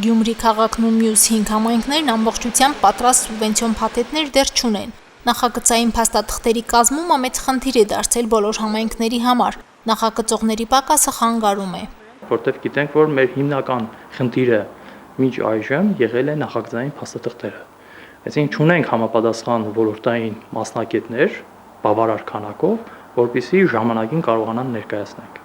Գյումրի քաղաքն ու մյուս 5 համայնքներն ամբողջությամբ պատրաստ սուբվենցիոն փաթեթներ դեռ չունեն։ Նախագծային փաստաթղթերի կազմումը մեծ խնդիր է դարձել բոլոր համայնքների համար։ Նախագծողների պակասը խանգարում է։ Որտեվ գիտենք, որ մեր հիմնական խնդիրը մինչ այժմ եղել է նախագծային փաստաթղթերը։ Այսինքն չունենք համապատասխան ոլորտային մասնագետներ բավարար քանակով, որպեսզի ժամանակին կարողանան ներկայացնել։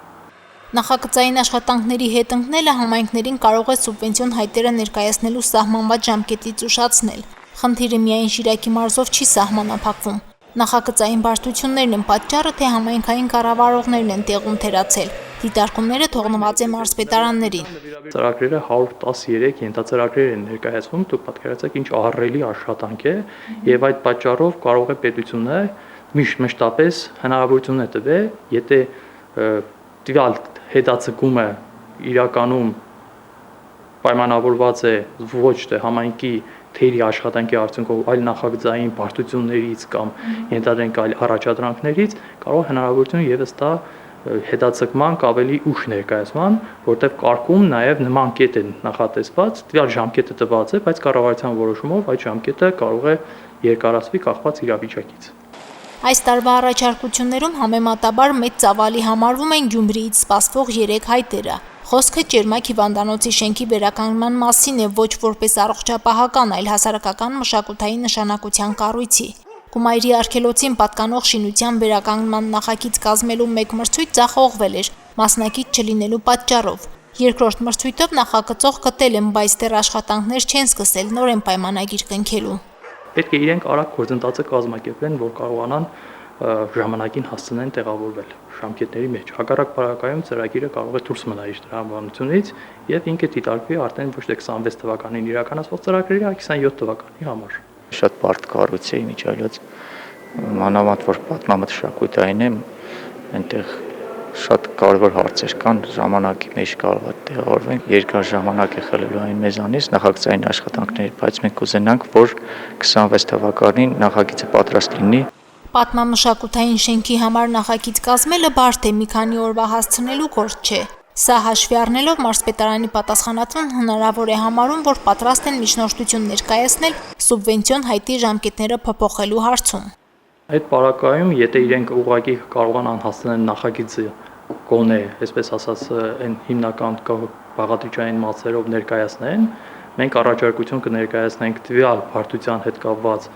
Նախագծային աշխատանքների հետ ընկնելը համայնքներին կարող է սուբվենցիոն հայտերը ներկայացնելու սահմանված ժամկետից ուշացնել։ Խնդիրը միայն Շիրակի մարզով չի սահմանափակվում։ Նախագծային բարդություններն են պատճառը, թե համայնքային կառավարողներն են տեղում թերացել։ Դիտարկումները թողնված է մարզպետարաններին։ Ծրագրերը 113 ենթածրագրեր են ներկայացվում, դուք պատկերացրեք ինչ ահռելի աշխատանք է, եւ այդ պատճառով կարող է պետությունը մշտապես հնարավորություն է տվել, եթե տվյալ հետաձգումը իրականում պայմանավորված է ոչ թե համայնքի թերի աշխատանքի արդյունքով, այլ նախագծային բարդություններից կամ ենթադրենք այլ առաջադրանքներից, կարող հնարավորություն եւս տա հետաձգման ավելի ուշ ներկայացման, որտեղ կարգում նաև նման կետ է նախատեսված, տվյալ ժամկետը տված է, բայց կառավարության որոշումով այդ ժամկետը կարող է երկարացվի կախված իրավիճակից։ Այս տարվա առաջարկություններում համեմատաբար մեծ ծավալի համարվում են Գյումրիից սպասվող 3 հայտերը։ Խոսքը Ճերմակ հիվանդանոցի շենքի վերականգնման մասին է ոչ որպես առողջապահական, այլ հասարակական մշակութային նշանակության կառույցի։ Կումայրի արգելոցին պատկանող շինության վերականգնման նախագիծ կազմելու մեկ մրցույթ ձախողվել էր մասնակից չլինելու պատճառով։ Երկրորդ մրցույթով նախագծող գտել են, բայց դեռ աշխատանքներ չեն սկսել, նոր են պայմանագիր կնքելու։ Պետք է իրենք արագ գործընթացը կազմակերպեն, որ կարողանան ժամանակին հասցնեն տեղավորվել ժամկետների մեջ։ Հակառակ պարագայում ծրագիրը կարող է դուրս մնալ իր տրամաբանությունից եւ ինքը դիտարկվի արդեն ոչ թե 26 թվականին իրականացվող ծրագրերի, այլ 27 թվականի համար։ Շատ բարդ կառույց է, միջայլոց մանավանդ որ պատմամշակութային է, այնտեղ շատ կարևոր հարցեր կան, ժամանակի մեջ կարող է տեղավորվեն, երկար ժամանակ է խլելու այն մեզանից նախագծային աշխատանքների, բայց մենք կուզենանք, որ 26 թվականին նախագիծը պատրաստ լինի։ Պատմամշակութային շենքի համար նախագիծ կազմելը բարդ է, մի քանի օրվա հասցնելու գործ չէ։ Սա հաշվի առնելով մարզպետարանի պատասխանատուն հնարավոր է համարում, որ պատրաստ են միջնորդություն ներկայացնել սուբվենցիոն հայտի ժամկետները փոփոխելու հարցում։ Այդ պարագայում, եթե իրենք ուղղակի կարողանան հասցնել նախագիծը գոնե, այսպես ասած, այն հիմնական բաղադրիչային մասերով ներկայացնեն, մենք առաջարկություն կներկայացնենք տվյալ բարդության հետ կապված,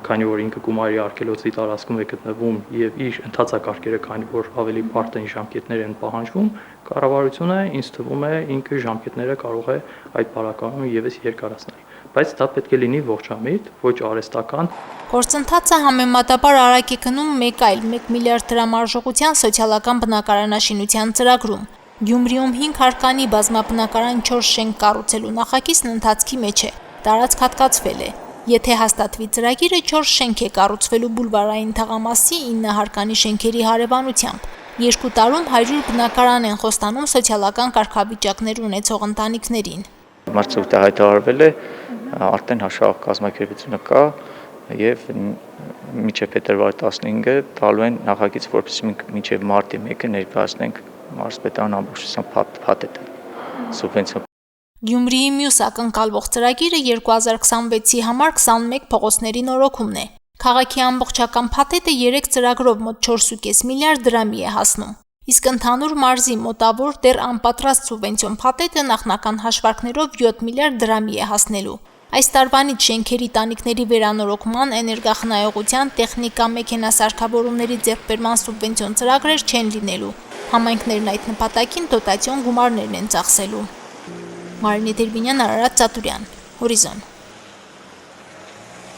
քանի որ ինքը Կումայրի արգելոցի տարածքում է գտնվում եւ իր ընթացակարգերը, քանի որ ավելի բարդ են ժամկետներ են պահանջվում, կառավարությունը ինձ թվում է ինքը ժամկետները կարող է այդ պարագայում եւս երկարացնել, բայց դա պետք է լինի ողջամիտ, ոչ արհեստական։ Գործընթացը համեմատաբար արագ է գնում մեկ այլ 1 միլիարդ դրամ արժողության սոցիալական բնակարանաշինության ծրագրում։ Գյումրիում 5 հարկանի բազմաբնակարան 4 շենք կառուցելու նախագիծն ընթացքի մեջ է, տարածք հատկացվել է։ Եթե հաստատվի ծրագիրը 4 շենք է կառուցվելու բուլվարային թաղամասի 9 հարկանի շենքերի հարևանությամբ։ 2 տարում 100 բնակարան են խոստանում սոցիալական կարգավիճակներ ունեցող ընտանիքներին։ Մրցույթը հայտարարվել է, արդեն հաշվառ կազմակերպությունը կա եւ մինչեւ փետրվար 15-ը տալու են նախագիծ, որպեսզի մինչեւ մարտի 1-ը ներկայացնենք մարզպետարան ամբողջությամբ փաթեթը սուբվենցիա։ Գյումրիի մյուս ակնկալվող ծրագիրը 2026-ի համար 21 փողոցների նորոգումն է։ Քաղաքի ամբողջական փաթեթը 3 ծրագրով մոտ 4.5 միլիարդ դրամի է հասնում։ Իսկ ընդհանուր մարզի մոտավոր դեռ անպատրաստ սուբվենցիոն փաթեթը նախնական հաշվարկներով 7 միլիարդ դրամի է հասնելու։ Այս տարվանից շենքերի տանիքների վերանորոգման, էներգախնայողության, տեխնիկա, մեքենասարքավորումների ձեռքբերման սուբվենցիոն ծրագրեր չեն լինելու։ Համայնքներն այդ նպատակին դոտացիոն գումարներն են ծախսելու։ Մարինե Տերբինյան, Արարատ Ծատուրյան, Հորիզոն։